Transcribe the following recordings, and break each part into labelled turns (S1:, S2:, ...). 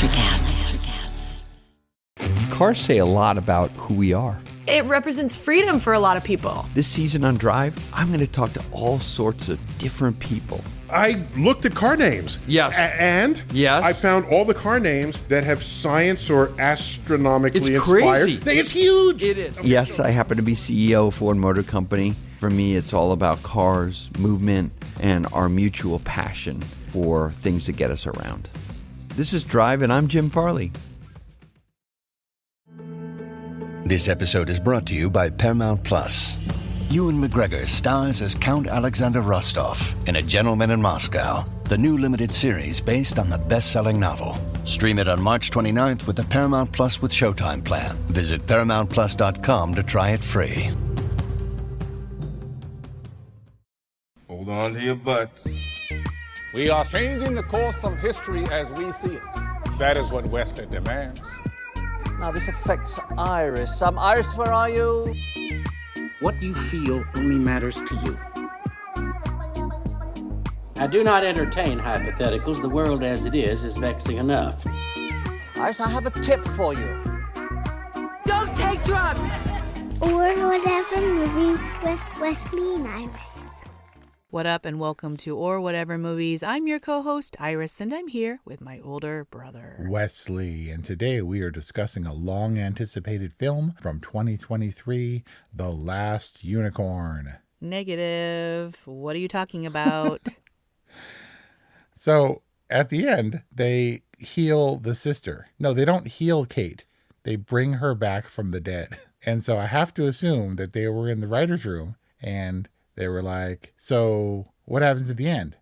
S1: Electrocast.
S2: Cars say a lot about who we are.
S3: It represents freedom for a lot of people.
S2: This season on Drive, I'm going to talk to all sorts of different people.
S4: I looked at car names.
S2: Yes.
S4: And
S2: yes.
S4: I found all the car names that have science or astronomically
S2: it's
S4: inspired.
S2: Crazy.
S4: It's huge.
S2: It is. Yes, I happen to be CEO of Ford Motor Company. For me, it's all about cars, movement, and our mutual passion for things that get us around. This is Drive, and I'm Jim Farley.
S5: This episode is brought to you by Paramount Plus. Ewan McGregor stars as Count Alexander Rostov in A Gentleman in Moscow, the new limited series based on the best-selling novel. Stream it on March 29th with the Paramount Plus with Showtime plan. Visit ParamountPlus.com to try it free.
S6: Hold on to your butts.
S7: We are changing the course of history as we see it. That is what Western demands.
S8: Now, this affects Iris. Iris, where are you?
S9: What you feel only matters to you. I do not entertain hypotheticals. The world as it is vexing enough.
S8: Iris, I have a tip for you.
S3: Don't take drugs!
S10: Or Whatever Movies with Wesley and Iris.
S11: What up, and welcome to Or Whatever Movies. I'm your co-host, Iris, and I'm here with my older brother,
S12: Wesley. And today we are discussing a long-anticipated film from 2023, The Last Unicorn.
S11: Negative. What are you talking about?
S12: So, at the end, they heal the sister. No, they don't heal Kate. They bring her back from the dead. And so I have to assume that they were in the writer's room and they were like, so what happens at the end?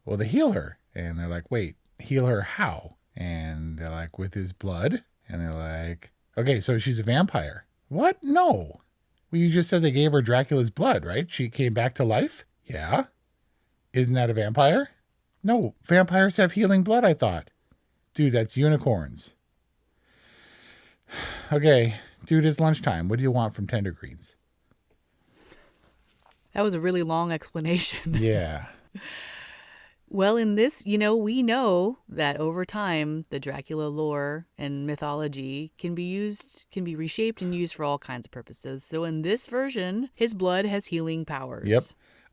S12: Well, they heal her. And they're like, wait, heal her how? And they're like, with his blood? And they're like, okay, so she's a vampire. What? No. Well, you just said they gave her Dracula's blood, right? She came back to life? Yeah. Isn't that a vampire? No, vampires have healing blood, I thought. Dude, that's unicorns. Okay, dude, it's lunchtime. What do you want from Tender Greens?
S11: That was a really long explanation.
S12: Yeah.
S11: Well, in this, we know that over time, the Dracula lore and mythology can be reshaped and used for all kinds of purposes. So in this version, his blood has healing powers.
S12: Yep.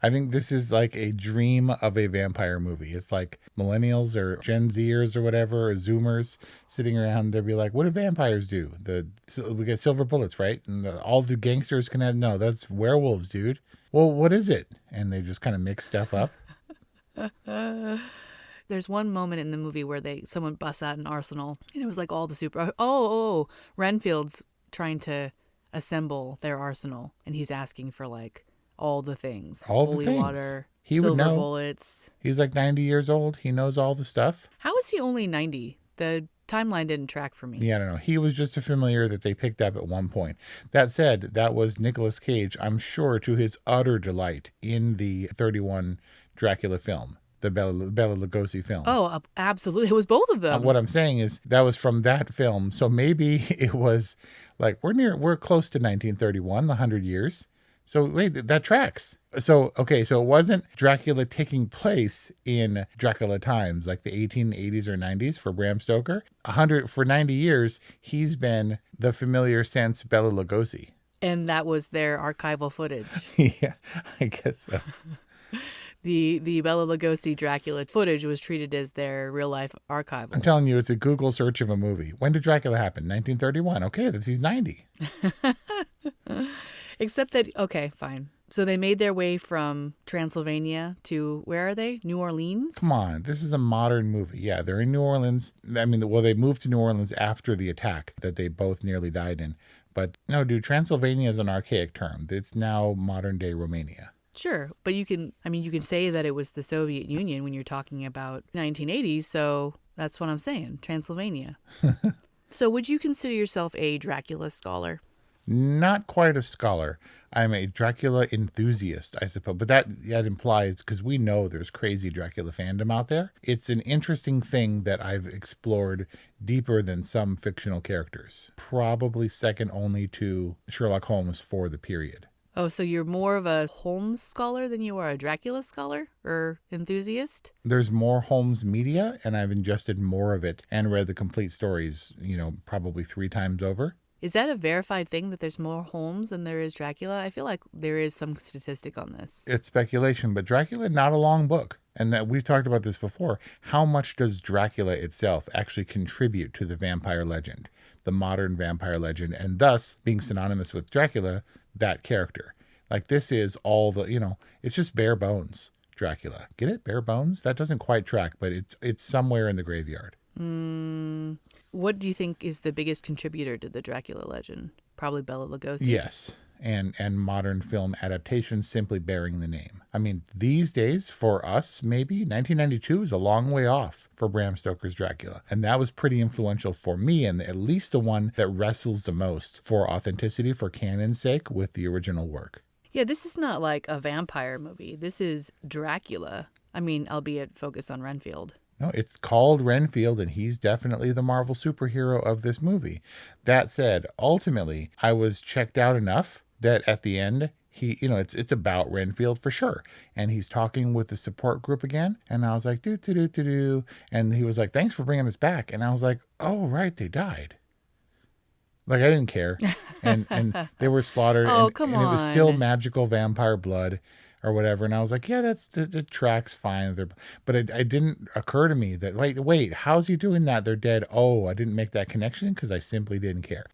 S12: I think this is like a dream of a vampire movie. It's like millennials or Gen Zers or whatever, or Zoomers sitting around. They'll be like, what do vampires do? We get silver bullets, right? And all the gangsters can have, no, that's werewolves, dude. Well, what is it? And they just kind of mix stuff up.
S11: There's one moment in the movie where someone busts out an arsenal, and it was like all the Renfield's trying to assemble their arsenal, and he's asking for like all the things. Holy water, silver bullets.
S12: He's like 90 years old. He knows all the stuff.
S11: How is he only 90? The timeline didn't track for me.
S12: Yeah, I don't know. He was just a familiar that they picked up at one point. That said, that was Nicolas Cage, I'm sure, to his utter delight in the 31 Dracula film, the Bela Lugosi film.
S11: Oh, absolutely. It was both of them.
S12: What I'm saying is that was from that film. So maybe it was like, we're close to 1931, the 100 years. So wait, that tracks. So, okay, so it wasn't Dracula taking place in Dracula times, like the 1880s or 90s for Bram Stoker. For 90 years, he's been the familiar sense Bela Lugosi.
S11: And that was their archival footage.
S12: Yeah, I guess so.
S11: The Bela Lugosi Dracula footage was treated as their real-life archival.
S12: I'm telling you, it's a Google search of a movie. When did Dracula happen? 1931. Okay, he's 90.
S11: Except that, okay, fine. So they made their way from Transylvania to, where are they? New Orleans?
S12: Come on, this is a modern movie. Yeah, they're in New Orleans. I mean, well, they moved to New Orleans after the attack that they both nearly died in. But no, dude, Transylvania is an archaic term. It's now modern day Romania.
S11: Sure, but you can say that it was the Soviet Union when you're talking about 1980s, so that's what I'm saying, Transylvania. So would you consider yourself a Dracula scholar?
S12: Not quite a scholar. I'm a Dracula enthusiast, I suppose. But that implies, because we know there's crazy Dracula fandom out there, it's an interesting thing that I've explored deeper than some fictional characters. Probably second only to Sherlock Holmes for the period.
S11: Oh, so you're more of a Holmes scholar than you are a Dracula scholar or enthusiast?
S12: There's more Holmes media, and I've ingested more of it and read the complete stories, probably 3 times over.
S11: Is that a verified thing that there's more Holmes than there is Dracula? I feel like there is some statistic on this.
S12: It's speculation, but Dracula, not a long book. And that we've talked about this before. How much does Dracula itself actually contribute to the vampire legend, the modern vampire legend, and thus being synonymous with Dracula, that character? Like, this is all the, it's just bare bones Dracula. Get it? Bare bones? That doesn't quite track, but it's somewhere in the graveyard.
S11: What do you think is the biggest contributor to the Dracula legend? Probably Bela Lugosi.
S12: Yes. And modern film adaptations simply bearing the name. I mean, these days, for us, maybe 1992 is a long way off for Bram Stoker's Dracula. And that was pretty influential for me, and at least the one that wrestles the most for authenticity, for canon's sake, with the original work.
S11: Yeah, this is not like a vampire movie. This is Dracula. I mean, albeit focused on Renfield.
S12: No, it's called Renfield, and he's definitely the Marvel superhero of this movie. That said, ultimately, I was checked out enough that at the end, it's about Renfield for sure. And he's talking with the support group again. And I was like, do. And he was like, thanks for bringing us back. And I was like, oh, right, they died. Like, I didn't care. And they were slaughtered.
S11: Come
S12: and
S11: on.
S12: It was still magical vampire blood or whatever. And I was like, yeah, the track's fine. But it didn't occur to me that, like, wait, how's he doing that? They're dead. Oh, I didn't make that connection because I simply didn't care.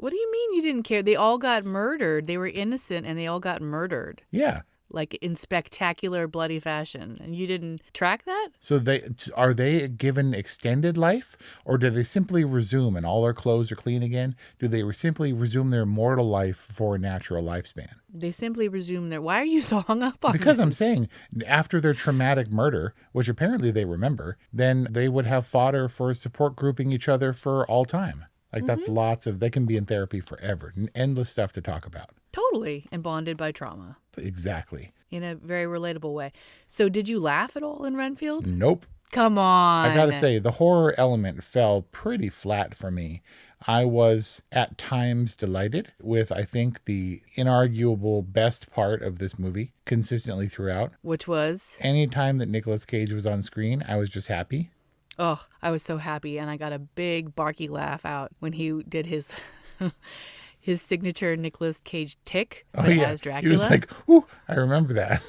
S11: What do you mean you didn't care? They all got murdered. They were innocent and they all got murdered.
S12: Yeah.
S11: Like in spectacular bloody fashion. And you didn't track that?
S12: So are they given extended life, or do they simply resume and all their clothes are clean again? Do they simply resume their mortal life for a natural lifespan?
S11: They simply resume their... Why are you so hung up on
S12: Because
S11: this?
S12: I'm saying after their traumatic murder, which apparently they remember, then they would have fodder for support grouping each other for all time. Like, that's they can be in therapy forever. Endless stuff to talk about.
S11: Totally. And bonded by trauma.
S12: Exactly.
S11: In a very relatable way. So did you laugh at all in Renfield?
S12: Nope.
S11: Come on.
S12: I gotta say, the horror element fell pretty flat for me. I was at times delighted with, I think, the inarguable best part of this movie consistently throughout.
S11: Which was?
S12: Anytime that Nicolas Cage was on screen, I was just happy.
S11: Oh, I was so happy, and I got a big barky laugh out when he did his his signature Nicolas Cage tick as Dracula.
S12: He was like, ooh, I remember that.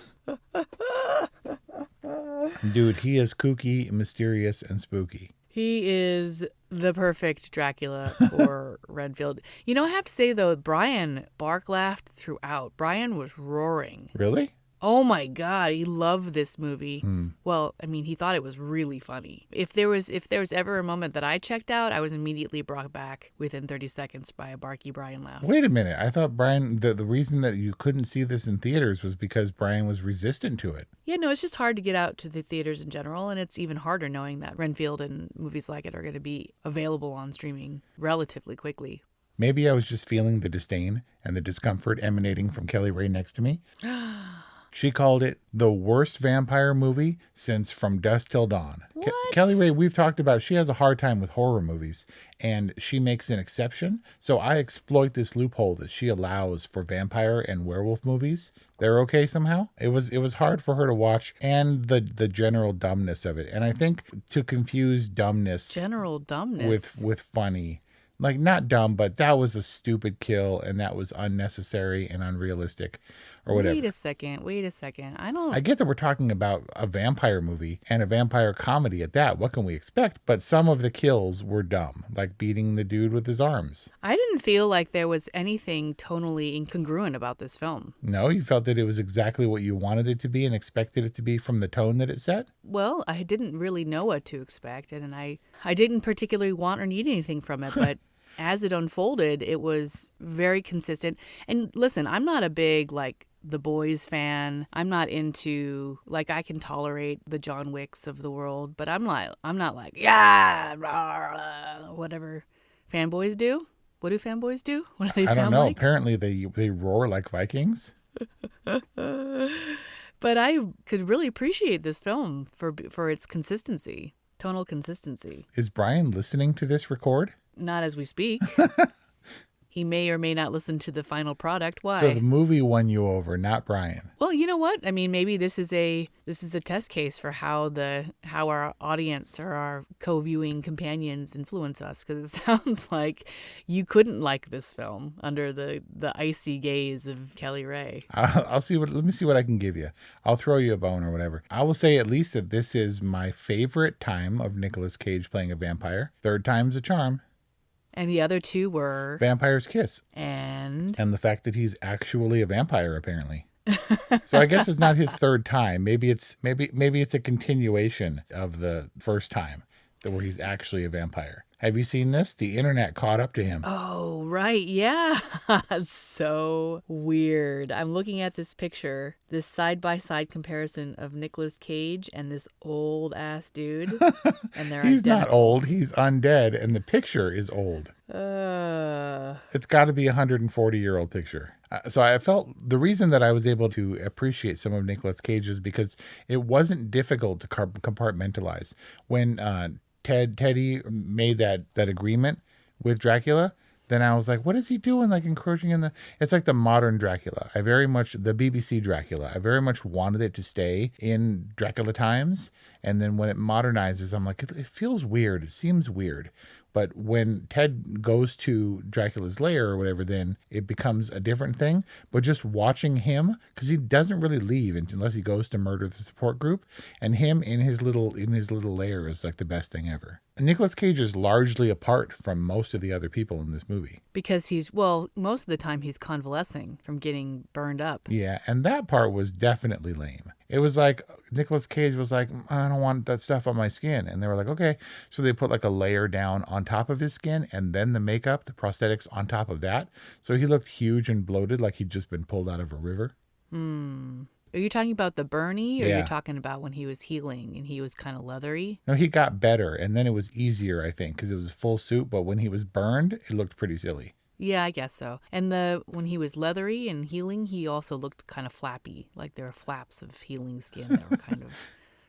S12: Dude, he is kooky, mysterious, and spooky.
S11: He is the perfect Dracula for Renfield. You know, I have to say, though, Brian bark laughed throughout. Brian was roaring.
S12: Really?
S11: Oh my God, he loved this movie. Well, I mean, he thought it was really funny. If there was ever a moment that I checked out, I was immediately brought back within 30 seconds by a barky Brian laugh.
S12: Wait a minute. I thought Brian, the reason that you couldn't see this in theaters was because Brian was resistant to it.
S11: Yeah, no, it's just hard to get out to the theaters in general, and it's even harder knowing that Renfield and movies like it are going to be available on streaming relatively quickly.
S12: Maybe I was just feeling the disdain and the discomfort emanating from Kelly Ray next to me. She called it the worst vampire movie since From Dusk Till Dawn. Kelly Ray, we've talked about, she has a hard time with horror movies, and she makes an exception. So I exploit this loophole that she allows for vampire and werewolf movies. They're okay somehow. It was hard for her to watch, and the general dumbness of it. And I think to confuse dumbness with funny. Like, not dumb, but that was a stupid kill, and that was unnecessary and unrealistic, or whatever.
S11: Wait a second.
S12: I get that we're talking about a vampire movie and a vampire comedy at that. What can we expect? But some of the kills were dumb, like beating the dude with his arms.
S11: I didn't feel like there was anything tonally incongruent about this film.
S12: No, you felt that it was exactly what you wanted it to be and expected it to be from the tone that it set?
S11: Well, I didn't really know what to expect, and I didn't particularly want or need anything from it, but as it unfolded, it was very consistent. And listen, I'm not a big, like, The Boys fan. I'm not into, like, I can tolerate the John Wicks of the world, but I'm not like, yeah, whatever fanboys do. What do fanboys do? What do they sound like?
S12: I don't know. Apparently they roar like Vikings.
S11: But I could really appreciate this film for its consistency, tonal consistency.
S12: Is Brian listening to this record?
S11: Not as we speak. He may or may not listen to the final product. Why?
S12: So the movie won you over, not Brian.
S11: Well, you know what? I mean, maybe this is a test case for how our audience or our co-viewing companions influence us, because it sounds like you couldn't like this film under the icy gaze of Kelly Ray.
S12: Let me see what I can give you. I'll throw you a bone or whatever. I will say at least that this is my favorite time of Nicolas Cage playing a vampire. Third time's a charm.
S11: And the other two were
S12: Vampire's Kiss.
S11: And
S12: the fact that he's actually a vampire, apparently. So I guess it's not his third time. Maybe it's a continuation of the first time where he's actually a vampire. Have you seen this? The internet caught up to him.
S11: Oh, right. Yeah. So weird. I'm looking at this picture, this side-by-side comparison of Nicolas Cage and this old-ass dude. And they're
S12: He's
S11: identical.
S12: not old. He's undead, and the picture is old. It's got to be a 140-year-old picture. So I felt the reason that I was able to appreciate some of Nicolas Cage is because it wasn't difficult to compartmentalize. When Teddy made that agreement with Dracula, then I was like, what is he doing? Like encroaching in it's like the modern Dracula. The BBC Dracula. I very much wanted it to stay in Dracula times. And then when it modernizes, I'm like, it feels weird. It seems weird. But when Ted goes to Dracula's lair or whatever, then it becomes a different thing. But just watching him, because he doesn't really leave unless he goes to murder the support group, and him in his little lair is like the best thing ever. Nicolas Cage is largely apart from most of the other people in this movie.
S11: Because most of the time he's convalescing from getting burned up.
S12: Yeah, and that part was definitely lame. It was like Nicolas Cage was like, I don't want that stuff on my skin. And they were like, okay. So they put like a layer down on top of his skin and then the makeup, the prosthetics on top of that. So he looked huge and bloated like he'd just been pulled out of a river.
S11: Are you talking about the Bernie, or
S12: Yeah.
S11: you're talking about when he was healing and he was kind of leathery?
S12: No, he got better, and then it was easier, I think, because it was full suit. But when he was burned, it looked pretty silly.
S11: Yeah, I guess so. And when he was leathery and healing, he also looked kind of flappy, like there were flaps of healing skin that were kind of,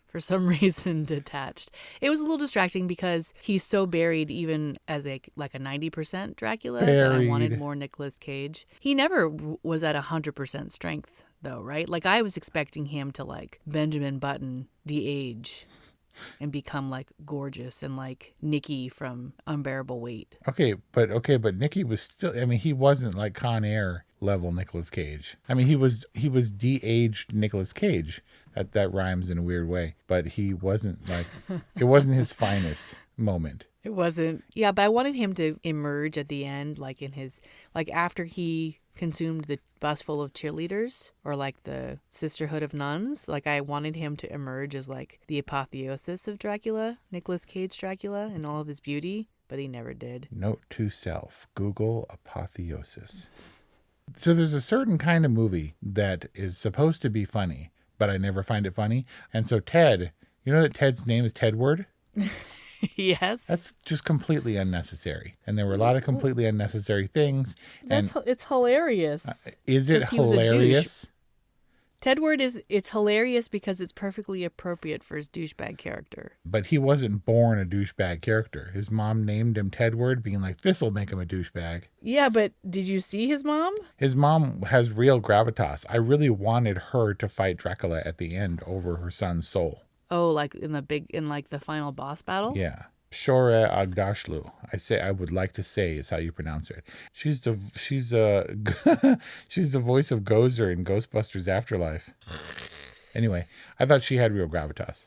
S11: for some reason, detached. It was a little distracting because he's so buried, even as a 90% Dracula, that I wanted more Nicolas Cage. He never was at 100% strength, though, right? Like I was expecting him to like Benjamin Button de-age and become like gorgeous and like Nikki from Unbearable Weight.
S12: Okay, but Nicky was still, I mean, he wasn't like Con Air level Nicolas Cage. I mean, he was de-aged Nicolas Cage. That rhymes in a weird way, but he wasn't like, it wasn't his finest moment.
S11: It wasn't. Yeah, but I wanted him to emerge at the end, like in his, like after he consumed the bus full of cheerleaders, or like the Sisterhood of Nuns. Like I wanted him to emerge as like the apotheosis of Dracula, Nicolas Cage Dracula, in all of his beauty, but he never did.
S12: Note to self, Google apotheosis. So there's a certain kind of movie that is supposed to be funny, but I never find it funny. And so Ted, you know that Ted's name is Tedward?
S11: Yes.
S12: That's just completely unnecessary. And there were a lot of completely unnecessary things.
S11: It's hilarious.
S12: Is it hilarious?
S11: Tedward it's hilarious because it's perfectly appropriate for his douchebag character.
S12: But he wasn't born a douchebag character. His mom named him Tedward, being like, this'll make him a douchebag.
S11: Yeah, but did you see his mom?
S12: His mom has real gravitas. I really wanted her to fight Dracula at the end over her son's soul.
S11: Oh, like in the final boss battle?
S12: Yeah. Shora Agdashlu. I would like to say is how you pronounce it. She's the she's the voice of Gozer in Ghostbusters Afterlife. Anyway, I thought she had real gravitas.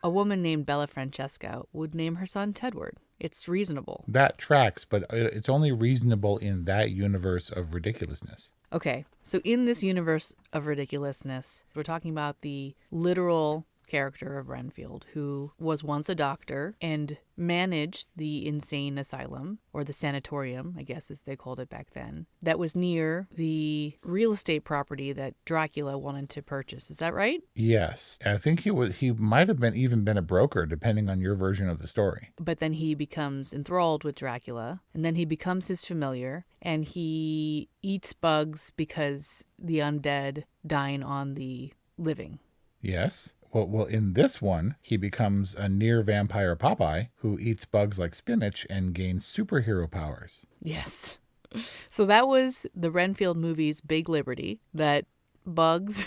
S11: A woman named Bella Francesca would name her son Tedward. It's reasonable.
S12: That tracks, but it's only reasonable in that universe of ridiculousness.
S11: Okay, so in this universe of ridiculousness, we're talking about the literal character of Renfield, who was once a doctor and managed the insane asylum, or the sanatorium, I guess as they called it back then, that was near the real estate property that Dracula wanted to purchase. Is that right?
S12: Yes. I think he might have even been a broker, depending on your version of the story.
S11: But then he becomes enthralled with Dracula, and then he becomes his familiar, and he eats bugs because the undead dine on the living.
S12: Yes. Well, in this one, he becomes a near vampire Popeye who eats bugs like spinach and gains superhero powers.
S11: Yes. So that was the Renfield movie's Big Liberty, that Bugs,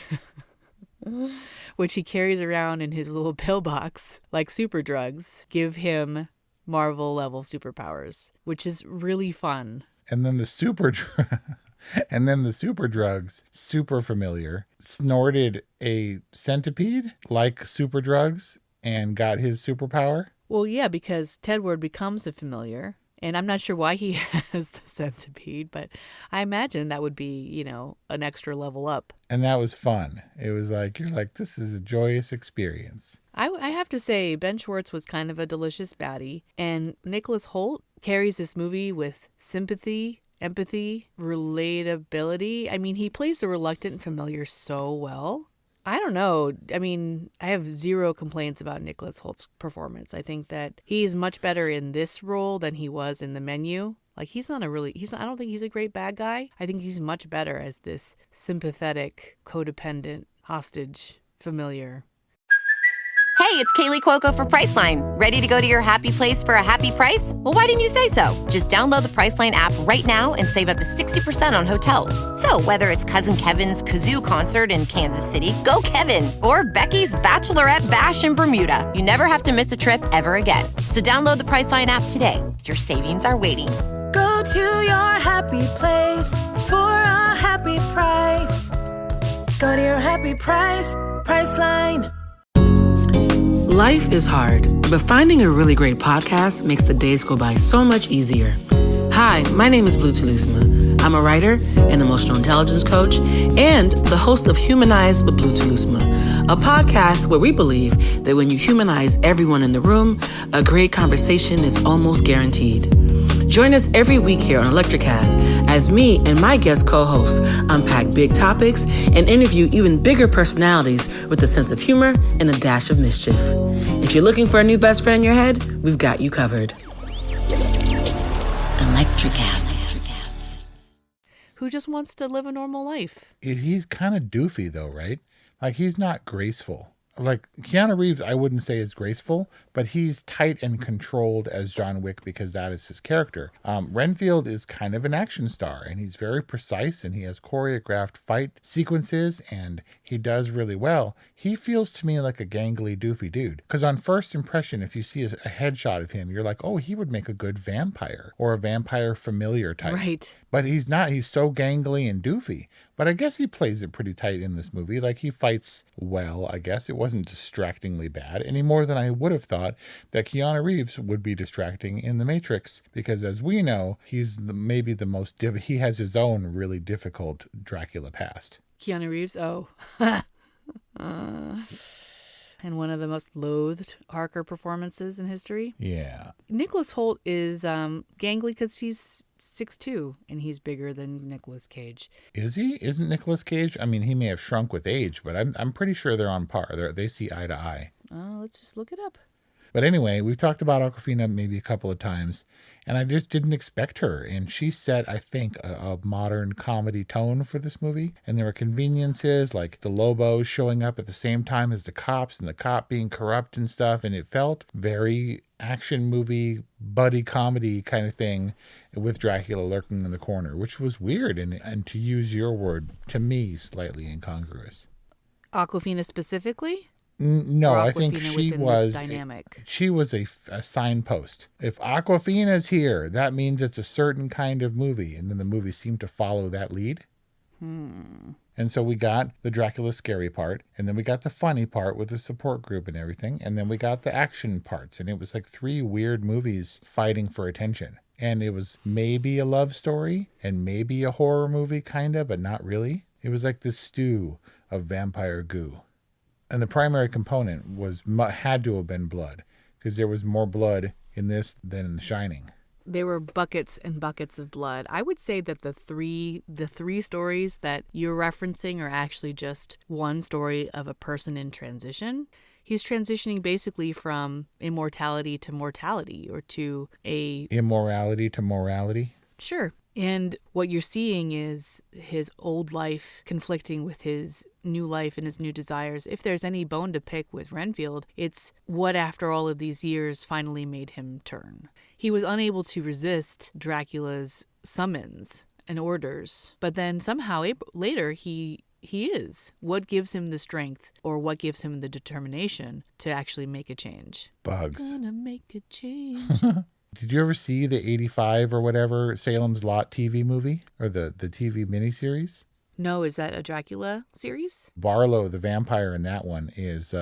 S11: which he carries around in his little pillbox like super drugs, give him Marvel-level superpowers, which is really fun.
S12: And then the super drugs, super familiar, snorted a centipede like super drugs and got his superpower.
S11: Well, yeah, because Tedward becomes a familiar, and I'm not sure why he has the centipede, but I imagine that would be, an extra level up.
S12: And that was fun. It was like, you're like, this is a joyous experience.
S11: I have to say, Ben Schwartz was kind of a delicious baddie, and Nicholas Hoult carries this movie with sympathy, empathy, relatability. I mean, he plays the reluctant familiar so well. I don't know. I mean, I have zero complaints about Nicholas Hoult's performance. I think that he's much better in this role than he was in The Menu. Like, I don't think he's a great bad guy. I think he's much better as this sympathetic, codependent, hostage familiar.
S1: Hey, it's Kaylee Cuoco for Priceline. Ready to go to your happy place for a happy price? Well, why didn't you say so? Just download the Priceline app right now and save up to 60% on hotels. So whether it's Cousin Kevin's Kazoo Concert in Kansas City, go Kevin, or Becky's Bachelorette Bash in Bermuda, you never have to miss a trip ever again. So download the Priceline app today. Your savings are waiting.
S13: Go to your happy place for a happy price. Go to your happy price, Priceline.
S14: Life is hard, but finding a really great podcast makes the days go by so much easier. Hi, my name is Blue Telusma. I'm a writer, an emotional intelligence coach, and the host of Humanize with Blue Telusma, a podcast where we believe that when you humanize everyone in the room, a great conversation is almost guaranteed. Join us every week here on Electricast as me and my guest co-hosts unpack big topics and interview even bigger personalities with a sense of humor and a dash of mischief. If you're looking for a new best friend in your head, we've got you covered. Electricast.
S11: Who just wants to live a normal life?
S12: He's kind of doofy though, right? Like, he's not graceful. Like, Keanu Reeves, I wouldn't say is graceful, but he's tight and controlled as John Wick because that is his character. Renfield is kind of an action star, and he's very precise, and he has choreographed fight sequences, and he does really well. He feels to me like a gangly, doofy dude. Because on first impression, if you see a headshot of him, you're like, oh, he would make a good vampire or a vampire familiar type.
S11: Right.
S12: But he's not. He's so gangly and doofy. But I guess he plays it pretty tight in this movie. Like, he fights well, I guess. It wasn't distractingly bad, any more than I would have thought that Keanu Reeves would be distracting in The Matrix. Because as we know, he's maybe the most... he has his own really difficult Dracula past.
S11: Keanu Reeves? Oh. And one of the most loathed Harker performances in history.
S12: Yeah.
S11: Nicholas Hoult is gangly because he's 6'2", and he's bigger than Nicolas Cage.
S12: Is he? Isn't Nicolas Cage? I mean, he may have shrunk with age, but I'm pretty sure they're on par. They see eye to eye.
S11: Let's just look it up.
S12: But anyway, we've talked about Awkwafina maybe a couple of times, and I just didn't expect her. And she set, I think, a modern comedy tone for this movie. And there were conveniences like the Lobos showing up at the same time as the cops and the cop being corrupt and stuff. And it felt very action movie, buddy comedy kind of thing with Dracula lurking in the corner, which was weird. And to use your word, to me, slightly incongruous.
S11: Awkwafina specifically?
S12: No, I think she was a signpost. If Awkwafina's here, that means it's a certain kind of movie, and then the movie seemed to follow that lead. And so we got the Dracula scary part, and then we got the funny part with the support group and everything, and then we got the action parts, and it was like 3 weird movies fighting for attention. And it was maybe a love story and maybe a horror movie, kind of, but not really. It was like this stew of vampire goo. And the primary component had to have been blood, because there was more blood in this than in The Shining.
S11: There were buckets and buckets of blood. I would say that the three stories that you're referencing are actually just one story of a person in transition. He's transitioning basically from immortality to mortality, or to a...
S12: Immorality to morality?
S11: Sure. And what you're seeing is his old life conflicting with his new life and his new desires. If there's any bone to pick with Renfield, it's what after all of these years finally made him turn. He was unable to resist Dracula's summons and orders, but then somehow later he is. What gives him the strength or what gives him the determination to actually make a change?
S12: Bugs.
S11: Gonna make a change.
S12: Did you ever see the 85 or whatever Salem's Lot TV movie or the TV miniseries?
S11: No, is that a Dracula series?
S12: Barlow, the vampire in that one, is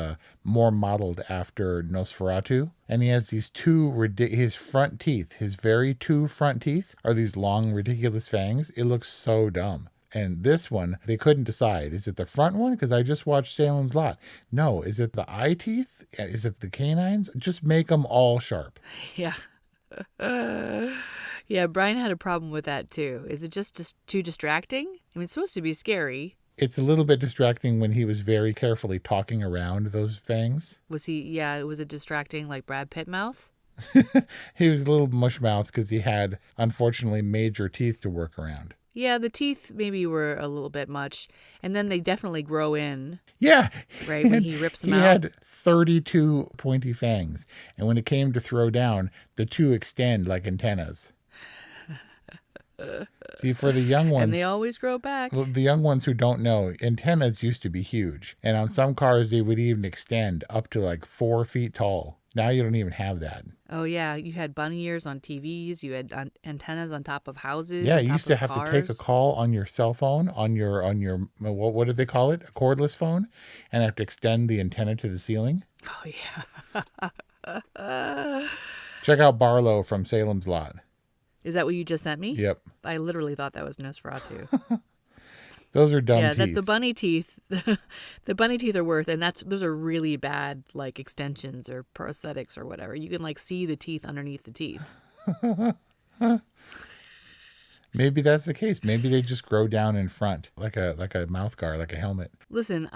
S12: more modeled after Nosferatu. And he has these his front teeth, his very two front teeth are these long, ridiculous fangs. It looks so dumb. And this one, they couldn't decide. Is it the front one? Because I just watched Salem's Lot. No, is it the eye teeth? Is it the canines? Just make them all sharp.
S11: Yeah. Yeah, Brian had a problem with that too. Is it just too distracting? I mean, it's supposed to be scary.
S12: It's a little bit distracting when he was very carefully talking around those fangs.
S11: Was it distracting like Brad Pitt mouth?
S12: He was a little mush mouth because he had, unfortunately, major teeth to work around.
S11: Yeah, the teeth maybe were a little bit much. And then they definitely grow in.
S12: Yeah.
S11: Right, when he rips them out.
S12: He had 32 pointy fangs. And when it came to throw down, the two extend like antennas. See, for the young ones...
S11: And they always grow back.
S12: The young ones who don't know, antennas used to be huge. And on some cars, they would even extend up to like 4 feet tall. Now you don't even have that.
S11: Oh, yeah. You had bunny ears on TVs. You had antennas on top of houses.
S12: Yeah, you used to have to take a call on your cell phone, on your what did they call it? A cordless phone, and have to extend the antenna to the ceiling.
S11: Oh, yeah.
S12: Check out Barlow from Salem's Lot.
S11: Is that what you just sent me?
S12: Yep.
S11: I literally thought that was Nosferatu.
S12: Those are dumb teeth.
S11: Yeah, the bunny teeth, the bunny teeth are worse, and those are really bad, like extensions or prosthetics or whatever. You can like see the teeth underneath the teeth.
S12: Maybe that's the case. Maybe they just grow down in front, like a mouth guard, like a helmet.
S11: Listen,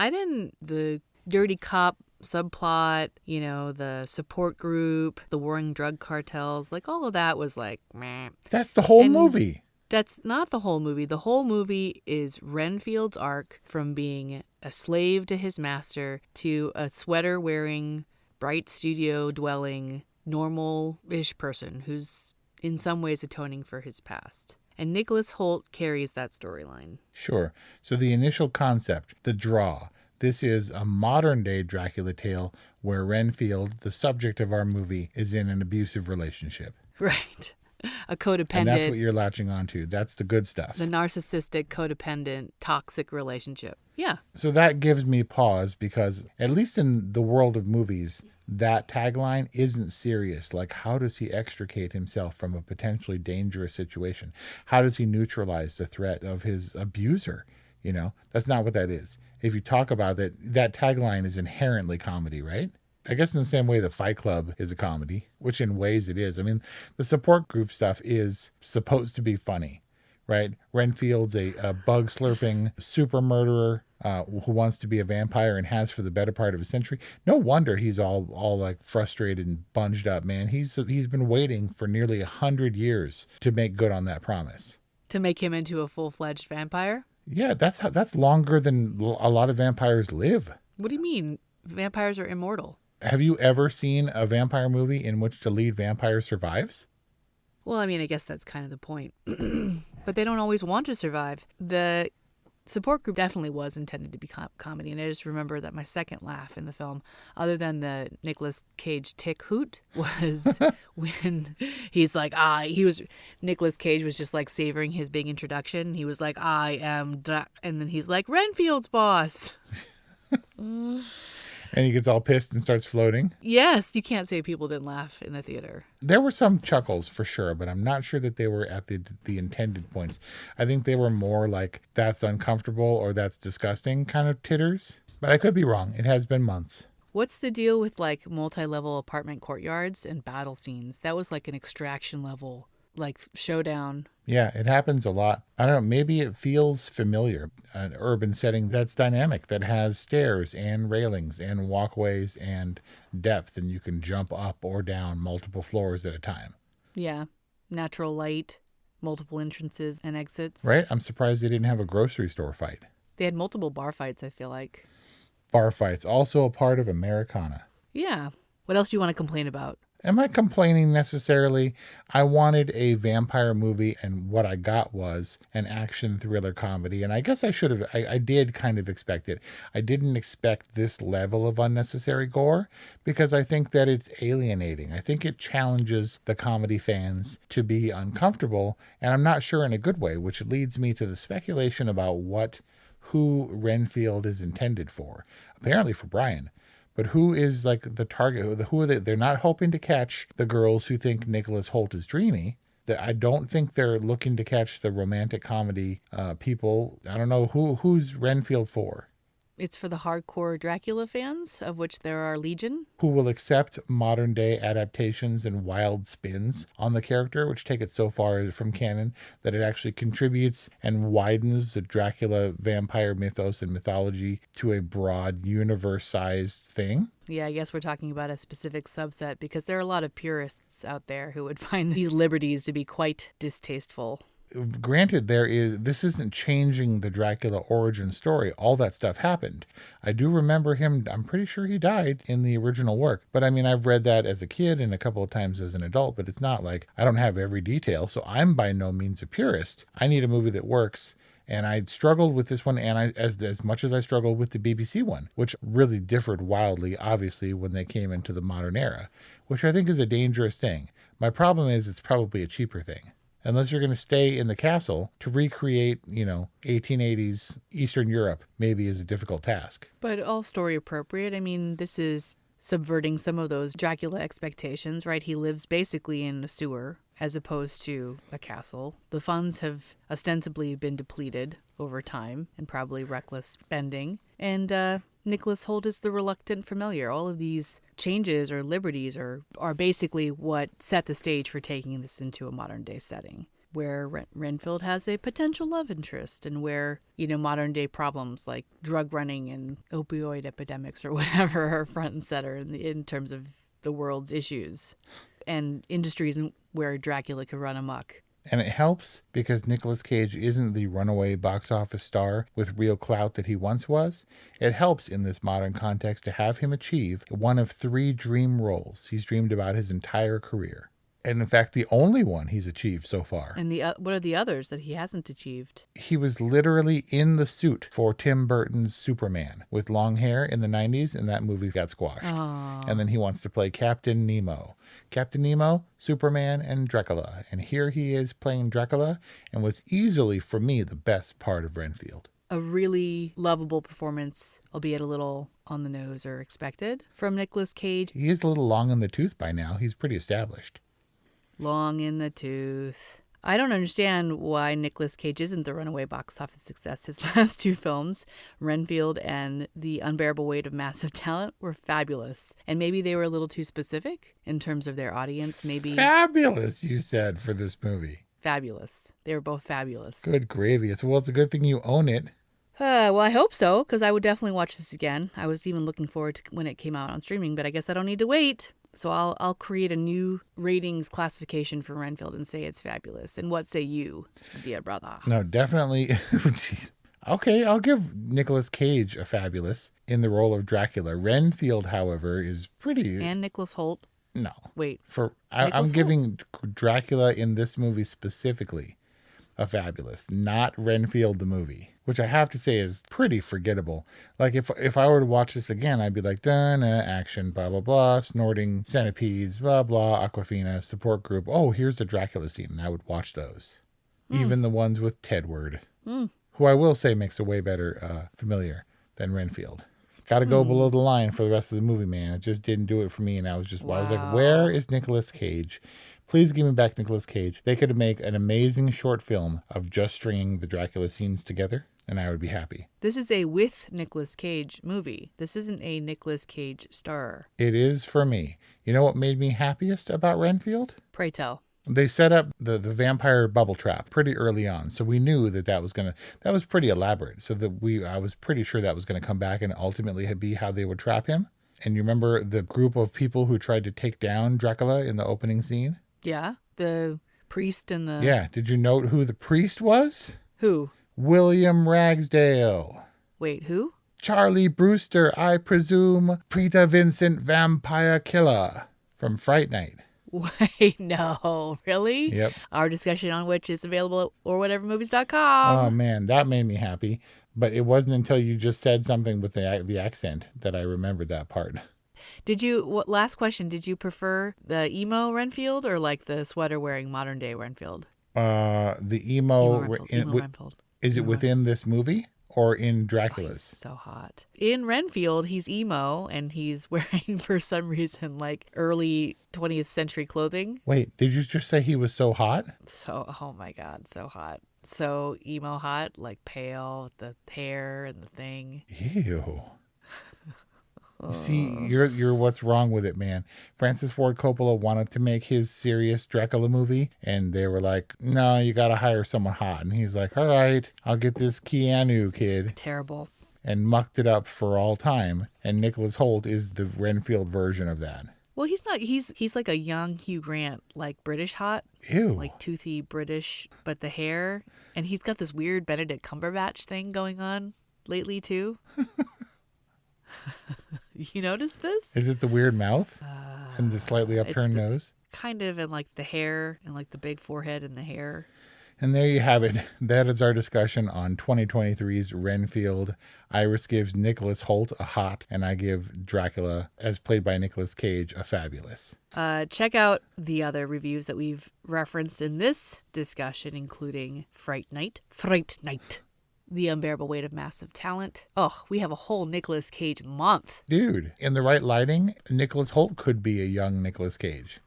S11: the dirty cop subplot, the support group, the warring drug cartels, like all of that was like, meh.
S12: That's the whole movie.
S11: That's not the whole movie. The whole movie is Renfield's arc from being a slave to his master to a sweater-wearing, bright studio-dwelling, normal-ish person who's in some ways atoning for his past. And Nicholas Hoult carries that storyline.
S12: Sure. So the initial concept, the draw, this is a modern-day Dracula tale where Renfield, the subject of our movie, is in an abusive relationship.
S11: Right. A codependent.
S12: And that's what you're latching onto. That's the good stuff.
S11: The narcissistic, codependent, toxic relationship. Yeah.
S12: So that gives me pause because, at least in the world of movies, that tagline isn't serious. Like, how does he extricate himself from a potentially dangerous situation? How does he neutralize the threat of his abuser? That's not what that is. If you talk about it, that tagline is inherently comedy, right? I guess in the same way the Fight Club is a comedy, which in ways it is. I mean, the support group stuff is supposed to be funny, right? Renfield's a bug-slurping super murderer who wants to be a vampire and has for the better part of a century. No wonder he's all like frustrated and bunged up, man. He's been waiting for nearly 100 years to make good on that promise.
S11: To make him into a full-fledged vampire?
S12: Yeah, that's longer than a lot of vampires live.
S11: What do you mean? Vampires are immortal.
S12: Have you ever seen a vampire movie in which the lead vampire survives?
S11: Well, I mean, I guess that's kind of the point. But they don't always want to survive. The support group definitely was intended to be comedy. And I just remember that my second laugh in the film, other than the Nicolas Cage tick hoot, was when he's like, Nicolas Cage was just like savoring his big introduction. He was like, I am, and then he's like, Renfield's boss.
S12: And he gets all pissed and starts floating.
S11: Yes, you can't say people didn't laugh in the theater.
S12: There were some chuckles for sure, but I'm not sure that they were at the intended points. I think they were more like, that's uncomfortable or that's disgusting kind of titters. But I could be wrong. It has been months.
S11: What's the deal with like multi-level apartment courtyards and battle scenes? That was like an Extraction level, like showdown.
S12: Yeah, it happens a lot. I don't know, maybe it feels familiar. An urban setting that's dynamic, that has stairs and railings and walkways and depth, and you can jump up or down multiple floors at a time.
S11: Yeah, natural light, multiple entrances and exits.
S12: Right? I'm surprised they didn't have a grocery store fight.
S11: They had multiple bar fights, I feel like.
S12: Bar fights, also a part of Americana.
S11: Yeah. What else do you want to complain about?
S12: Am I complaining necessarily? I wanted a vampire movie, and what I got was an action thriller comedy. And I guess I did kind of expect it. I didn't expect this level of unnecessary gore because I think that it's alienating. I think it challenges the comedy fans to be uncomfortable, and I'm not sure in a good way, which leads me to the speculation about who Renfield is intended for. Apparently for Brian. But who is like the target? Who are they? They're not hoping to catch the girls who think Nicholas Hoult is dreamy. I don't think they're looking to catch the romantic comedy people. I don't know who's Renfield for.
S11: It's for the hardcore Dracula fans, of which there are legion.
S12: Who will accept modern day adaptations and wild spins on the character, which take it so far from canon that it actually contributes and widens the Dracula vampire mythos and mythology to a broad universe-sized thing.
S11: Yeah, I guess we're talking about a specific subset because there are a lot of purists out there who would find these liberties to be quite distasteful.
S12: Granted, this isn't changing the Dracula origin story. All that stuff happened. I do remember him. I'm pretty sure he died in the original work. But I mean, I've read that as a kid and a couple of times as an adult, but it's not like I don't have every detail. So I'm by no means a purist. I need a movie that works. And I struggled with this one, and as much as I struggled with the BBC one, which really differed wildly, obviously, when they came into the modern era, which I think is a dangerous thing. My problem is it's probably a cheaper thing. Unless you're going to stay in the castle, to recreate, 1880s Eastern Europe maybe is a difficult task.
S11: But all story appropriate. I mean, this is subverting some of those Dracula expectations, right? He lives basically in a sewer as opposed to a castle. The funds have ostensibly been depleted over time and probably reckless spending. And Nicholas Hoult is the reluctant familiar. All of these changes or liberties are basically what set the stage for taking this into a modern day setting, where Renfield has a potential love interest and where, modern day problems like drug running and opioid epidemics or whatever are front and center in terms of the world's issues and industries where Dracula could run amok.
S12: And it helps because Nicolas Cage isn't the runaway box office star with real clout that he once was. It helps in this modern context to have him achieve one of 3 dream roles he's dreamed about his entire career. And in fact, the only one he's achieved so far.
S11: And what are the others that he hasn't achieved?
S12: He was literally in the suit for Tim Burton's Superman with long hair in the 90s, and that movie got squashed.
S11: Aww.
S12: And then he wants to play Captain Nemo. Captain Nemo, Superman, and Dracula. And here he is playing Dracula, and was easily, for me, the best part of Renfield.
S11: A really lovable performance, albeit a little on the nose or expected, from Nicolas Cage.
S12: He is a little long in the tooth by now. He's pretty established.
S11: Long in the tooth. I don't understand why Nicolas Cage isn't the runaway box office success. His last 2 films, Renfield and The Unbearable Weight of Massive Talent, were fabulous. And maybe they were a little too specific in terms of their audience. Maybe
S12: Fabulous, you said, for this movie.
S11: Fabulous. They were both fabulous.
S12: Good gravy. Well, it's a good thing you own it.
S11: Well, I hope so, because I would definitely watch this again. I was even looking forward to when it came out on streaming, but I guess I don't need to wait. So I'll create a new ratings classification for Renfield and say it's fabulous. And what say you, dear brother?
S12: No, definitely. Okay, I'll give Nicolas Cage a fabulous in the role of Dracula. Renfield, however, is pretty...
S11: And Nicholas Hoult?
S12: No.
S11: Wait.
S12: I'm giving Dracula in this movie specifically a fabulous, not Renfield the movie, which I have to say is pretty forgettable. Like if I were to watch this again, I'd be like, done, action, blah, blah, blah, snorting centipedes, blah, blah, Awkwafina, support group. Oh, here's the Dracula scene. And I would watch those. Even the ones with Tedward, who I will say makes a way better familiar than Renfield. Got to go below the line for the rest of the movie, man. It just didn't do it for me. And I was like, where is Nicolas Cage? Please give me back Nicolas Cage. They could make an amazing short film of just stringing the Dracula scenes together, and I would be happy.
S11: This is a with Nicolas Cage movie. This isn't a Nicolas Cage star.
S12: It is for me. You know what made me happiest about Renfield?
S11: Pray tell.
S12: They set up the vampire bubble trap pretty early on, so we knew that was pretty elaborate. So I was pretty sure that was gonna come back and ultimately be how they would trap him. And you remember the group of people who tried to take down Dracula in the opening scene?
S11: Yeah, the priest and the...
S12: Yeah. Did you note who the priest was?
S11: Who?
S12: William Ragsdale.
S11: Wait, who?
S12: Charlie Brewster, I presume, Preeta Vincent Vampire Killer from Fright Night.
S11: Wait, no, really?
S12: Yep.
S11: Our discussion on which is available at orwhatevermovies.com.
S12: Oh, man, that made me happy. But it wasn't until you just said something with the accent that I remembered that part.
S11: Last question, did you prefer the emo Renfield or like the sweater-wearing modern-day Renfield?
S12: The emo
S11: Renfield.
S12: Is it within this movie or in Dracula's?
S11: Oh, so hot. In Renfield, he's emo and he's wearing, for some reason, like early 20th century clothing.
S12: Wait, did you just say he was so hot?
S11: Oh my God, so hot. So emo hot, like pale, with the hair and the thing.
S12: Ew. You see, you're what's wrong with it, man. Francis Ford Coppola wanted to make his serious Dracula movie, and they were like, no, you got to hire someone hot. And he's like, all right, I'll get this Keanu kid.
S11: Terrible.
S12: And mucked it up for all time. And Nicholas Hoult is the Renfield version of that.
S11: Well, he's not. He's like a young Hugh Grant, like British hot.
S12: Ew.
S11: Like toothy British, but the hair. And he's got this weird Benedict Cumberbatch thing going on lately, too. You notice this?
S12: Is it the weird mouth and the slightly upturned nose?
S11: Kind of, and like the hair and like the big forehead and the hair.
S12: And there you have it. That is our discussion on 2023's Renfield. Iris gives Nicholas Hoult a hot, and I give Dracula, as played by Nicolas Cage, a fabulous.
S11: Check out the other reviews that we've referenced in this discussion, including Fright Night, The Unbearable Weight of Massive Talent. Oh, we have a whole Nicolas Cage month.
S12: Dude, in the right lighting, Nicholas Hoult could be a young Nicolas Cage.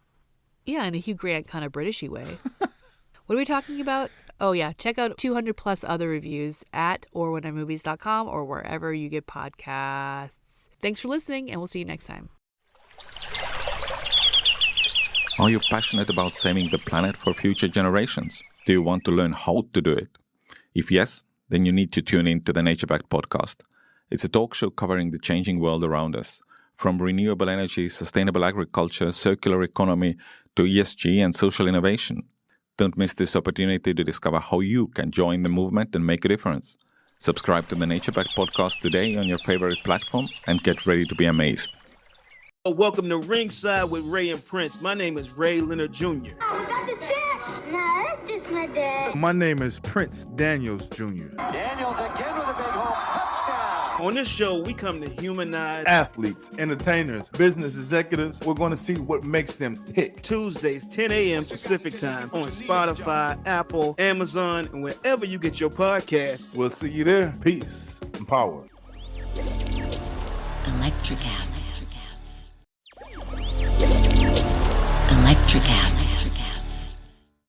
S11: Yeah, in a Hugh Grant kind of Britishy way. What are we talking about? Oh, yeah. Check out 200 plus other reviews at orwhatevermovies.com or wherever you get podcasts. Thanks for listening, and we'll see you next time.
S15: Are you passionate about saving the planet for future generations? Do you want to learn how to do it? If yes, then you need to tune in to the Nature Backed podcast. It's a talk show covering the changing world around us, from renewable energy, sustainable agriculture, circular economy, to ESG and social innovation. Don't miss this opportunity to discover how you can join the movement and make a difference. Subscribe to the Nature Backed podcast today on your favorite platform and get ready to be amazed.
S16: Welcome to Ringside with Ray and Prince. My name is Ray Leonard Jr.
S10: Oh, is that the set? No, that's just my dad.
S17: My name is Prince Daniels Jr.
S16: Daniels again with a big home touchdown. On this show, we come to humanize
S17: athletes, entertainers, business executives. We're going to see what makes them tick.
S16: Tuesdays, 10 a.m. Pacific time on Spotify, Apple, Amazon, and wherever you get your podcasts.
S17: We'll see you there. Peace and power.
S18: Electricast.